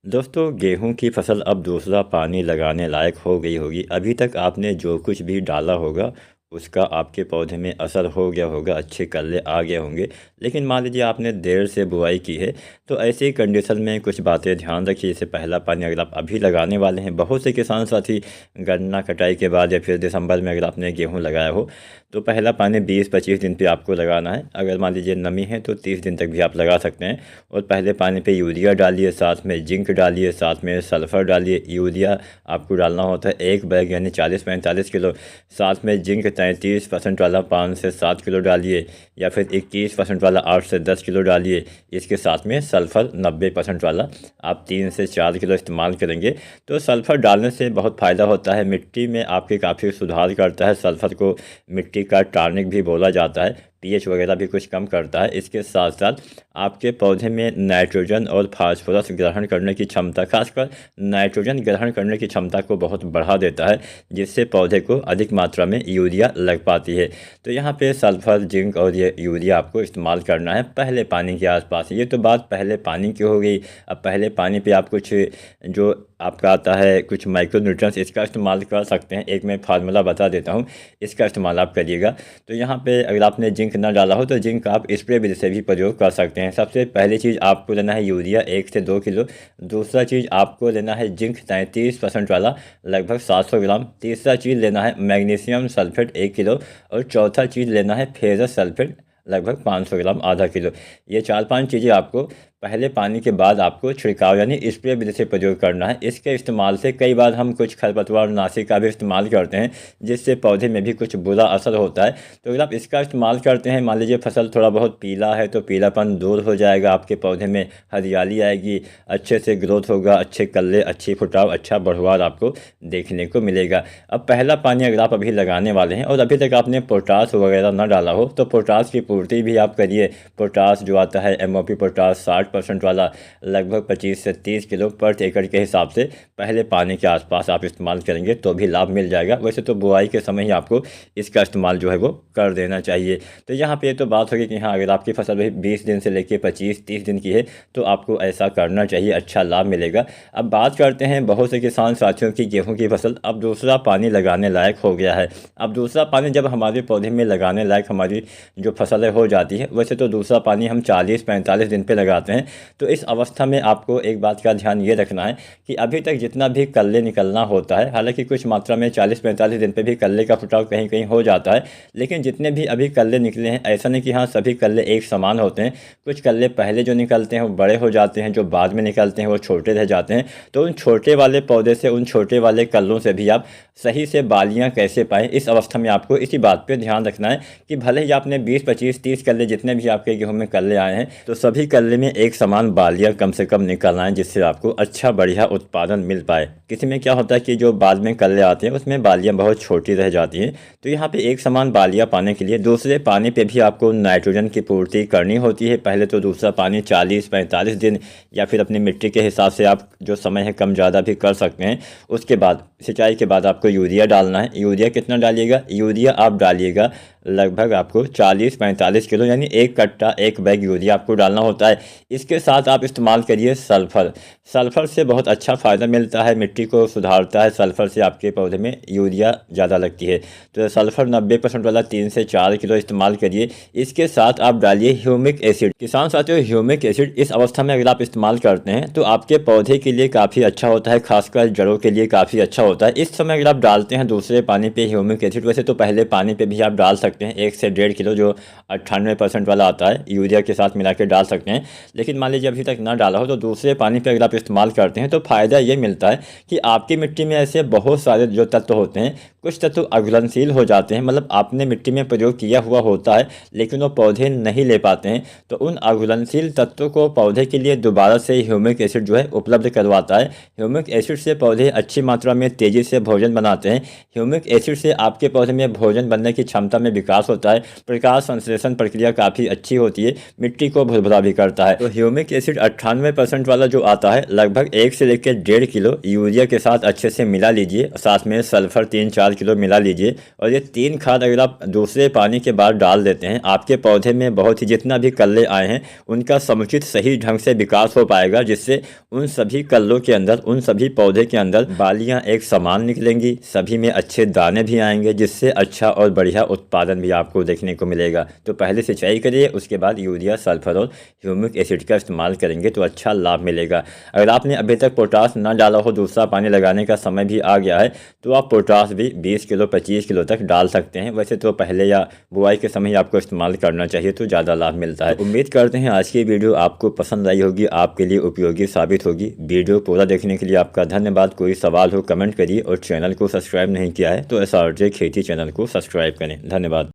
दोस्तों, गेहूं की फसल अब दूसरा पानी लगाने लायक हो गई होगी। अभी तक आपने जो कुछ भी डाला होगा उसका आपके पौधे में असर हो गया होगा, अच्छे कल्ले आ गए होंगे। लेकिन मान लीजिए आपने देर से बुआई की है, तो ऐसी कंडीशन में कुछ बातें ध्यान रखिए। जैसे पहला पानी अगर आप अभी लगाने वाले हैं, बहुत से किसान साथी गन्ना कटाई के बाद या फिर दिसंबर में अगर आपने गेहूँ लगाया हो तो पहला पानी 20-25 दिन पे आपको लगाना है। अगर मान लीजिए नमी है तो 30 दिन तक भी आप लगा सकते हैं। और पहले पानी पे यूरिया डालिए, साथ में जिंक डालिए, साथ में सल्फ़र डालिए। यूरिया आपको डालना होता है 1 बैग यानी 40-45 किलो। साथ में जिंक 33% वाला 5 से 7 किलो डालिए, या फिर 21% वाला 8 से 10 किलो डालिए। इसके साथ में सल्फ़र 90% वाला आप 3 से 4 किलो इस्तेमाल करेंगे। तो सल्फ़र डालने से बहुत फ़ायदा होता है, मिट्टी में आपके काफ़ी सुधार करता है। सल्फ़र को मिट्टी का टॉनिक भी बोला जाता है, पीएच वगैरह भी कुछ कम करता है। इसके साथ साथ आपके पौधे में नाइट्रोजन और फास्फोरस ग्रहण करने की क्षमता, खासकर नाइट्रोजन ग्रहण करने की क्षमता को बहुत बढ़ा देता है, जिससे पौधे को अधिक मात्रा में यूरिया लग पाती है। तो यहाँ पे सल्फर, जिंक और ये यूरिया आपको इस्तेमाल करना है पहले पानी के आसपास। ये तो बात पहले पानी की हो गई। अब पहले पानी पे आप कुछ जो आपका आता है कुछ माइक्रो न्यूट्रिएंट्स, इसका इस्तेमाल कर सकते हैं। एक मैं फार्मूला बता देता हूँ, इसका इस्तेमाल आप करिएगा। तो यहाँ पे अगर आपने जिंक ना डाला हो तो जिंक आप स्प्रे विधि से भी प्रयोग कर सकते हैं। सबसे पहली चीज़ आपको लेना है यूरिया 1 से 2 किलो। दूसरा चीज़ आपको लेना है जिंक 33% वाला लगभग 700 ग्राम। तीसरा चीज़ लेना है मैग्नीशियम सल्फेट 1 किलो। और चौथा चीज़ लेना है फेरस सल्फेट लगभग 500 ग्राम, आधा किलो। ये 4-5 चीज़ें आपको पहले पानी के बाद आपको छिड़काव यानी स्प्रे विधि से प्रयोग करना है। इसके इस्तेमाल से कई बार हम कुछ खरपतवार नाशी का भी इस्तेमाल करते हैं, जिससे पौधे में भी कुछ बुरा असर होता है। तो अगर आप इसका इस्तेमाल करते हैं, मान लीजिए फसल थोड़ा बहुत पीला है तो पीलापन दूर हो जाएगा, आपके पौधे में हरियाली आएगी, अच्छे से ग्रोथ होगा, अच्छे कल्ले, अच्छी फुटाव, अच्छा बढ़वार आपको देखने को मिलेगा। अब पहला पानी अगर आप अभी लगाने वाले हैं और अभी तक आपने पोटास वगैरह ना डाला हो तो पोटास की पूर्ति भी आप करिए। पोटास जो आता है एमओपी पोटास 60% वाला लगभग 25 से 30 किलो पर एकड़ के हिसाब से पहले पानी के आसपास आप इस्तेमाल करेंगे तो भी लाभ मिल जाएगा। वैसे तो बुआई के समय ही आपको इसका इस्तेमाल जो है वो कर देना चाहिए। तो यहाँ पे तो बात होगी कि हाँ, अगर आपकी फसल वही 20 दिन से लेकर 25-30 दिन की है तो आपको ऐसा करना चाहिए, अच्छा लाभ मिलेगा। अब बात करते हैं बहुत से किसान साथियों की गेहूँ की फसल अब दूसरा पानी लगाने लायक हो गया है। अब दूसरा पानी जब हमारे पौधे में लगाने लायक हमारी जो फसलें हो जाती है, वैसे तो दूसरा पानी हम 40-45 दिन पे लगाते हैं। तो इस अवस्था में आपको एक बात का ध्यान ये रखना है कि अभी तक जितना भी कल्ले निकलना होता है, हालांकि कुछ मात्रा में 40-45 दिन पे भी कल्ले का फुटाव कहीं कहीं हो जाता है, लेकिन जितने भी अभी कल्ले निकले हैं ऐसा नहीं कि हाँ सभी कल्ले एक समान होते हैं। कुछ कल्ले पहले जो निकलते हैं वो बड़े हो जाते हैं, जो बाद में निकलते हैं वो छोटे रह जाते हैं। तो उन छोटे वाले पौधे से, उन छोटे वाले कल्लों से भी आप सही से बालियाँ कैसे पाएँ, इस अवस्था में आपको इसी बात पर ध्यान रखना है कि भले ही आपने 20-25-30 कल्ले जितने भी आपके गेहूँ में कल्ले आए हैं तो सभी कल्ले में एक समान बालियाँ कम से कम निकलना है, जिससे आपको अच्छा बढ़िया उत्पादन मिल पाए। किसी में क्या होता है कि जो बाद में कल्ले आते हैं उसमें बालियाँ बहुत छोटी रह जाती हैं। तो यहाँ पे एक समान बालियाँ पाने के लिए दूसरे पानी पे भी आपको नाइट्रोजन की पूर्ति करनी होती है। पहले तो दूसरा पानी 40-45 दिन या फिर अपनी मिट्टी के हिसाब से आप जो समय है कम ज़्यादा भी कर सकते हैं। उसके बाद सिंचाई के बाद आपको यूरिया डालना है। यूरिया कितना डालिएगा? यूरिया आप डालिएगा लगभग आपको 40-45 किलो यानी 1 कट्टा 1 बैग यूरिया आपको डालना होता है। इसके साथ आप इस्तेमाल करिए सल्फ़र। सल्फ़र से बहुत अच्छा फ़ायदा मिलता है, मिट्टी को सुधारता है। सल्फ़र से आपके पौधे में यूरिया ज़्यादा लगती है, तो सल्फ़र 90% वाला 3 से 4 किलो इस्तेमाल करिए। इसके साथ आप डालिए ह्यूमिक एसिड। किसान साथियों, ह्यूमिक एसिड इस अवस्था में अगर आप इस्तेमाल करते हैं तो आपके पौधे के लिए काफ़ी अच्छा होता है, खासकर जड़ों के लिए काफ़ी अच्छा होता है। इस समय अगर आप डालते हैं दूसरे पानी पे ह्यूमिक एसिड, वैसे तो पहले पानी पे भी आप डाल सकते हैं 1 से 1.5 किलो जो 98% वाला आता है, यूरिया के साथ मिला के डाल सकते हैं। लेकिन मान लीजिए अभी तक ना डाला हो तो दूसरे पानी पे अगर आप इस्तेमाल करते हैं तो फ़ायदा ये मिलता है कि आपकी मिट्टी में ऐसे बहुत सारे जो तत्व होते हैं, कुछ तत्व अघुलनशील हो जाते हैं, मतलब आपने मिट्टी में प्रयोग किया हुआ होता है लेकिन वो पौधे नहीं ले पाते हैं। तो उन अघुलनशील तत्वों को पौधे के लिए दोबारा से ह्यूमिक एसिड जो है उपलब्ध करवाता है। ह्यूमिक एसिड से पौधे अच्छी मात्रा में तेज़ी से भोजन बनाते हैं। ह्यूमिक एसिड से आपके पौधे में भोजन बनने की क्षमता में विकास होता है। प्रकाश संश्लेषण प्रक्रिया काफ़ी अच्छी होती है, मिट्टी को भुरभुरा भी करता है। तो ह्यूमिक एसिड 98% वाला जो आता है, लगभग 1 से लेकर 1.5 किलो यूरिया के साथ अच्छे से मिला लीजिए। साथ में सल्फर 3-4 किलो मिला लीजिए। और ये 3 खाद अगर आप दूसरे पानी के बाद डाल देते हैं, आपके पौधे में बहुत ही जितना भी कल्ले आए हैं उनका समुचित सही ढंग से विकास हो पाएगा, जिससे उन सभी कल्लों के अंदर, उन सभी पौधे के अंदर बालियां एक समान निकलेंगी, सभी में अच्छे दाने भी आएंगे, जिससे अच्छा और बढ़िया उत्पादन भी आपको देखने को मिलेगा। तो पहले सिंचाई करिए, उसके बाद यूरिया, सल्फर और ह्यूमिक एसिड का इस्तेमाल करेंगे तो अच्छा लाभ मिलेगा। अगर आपने अभी तक पोटास ना डाला हो, दूसरा पानी लगाने का समय भी आ गया है, तो आप पोटास भी 20 किलो 25 किलो तक डाल सकते हैं। वैसे तो पहले या बुआई के समय आपको इस्तेमाल करना चाहिए तो ज़्यादा लाभ मिलता है। उम्मीद करते हैं आज की वीडियो आपको पसंद आई होगी, आपके लिए उपयोगी साबित होगी। वीडियो पूरा देखने के लिए आपका धन्यवाद। कोई सवाल हो कमेंट करिए, और चैनल को सब्सक्राइब नहीं किया है तो SRJ खेती चैनल को सब्सक्राइब करें। धन्यवाद।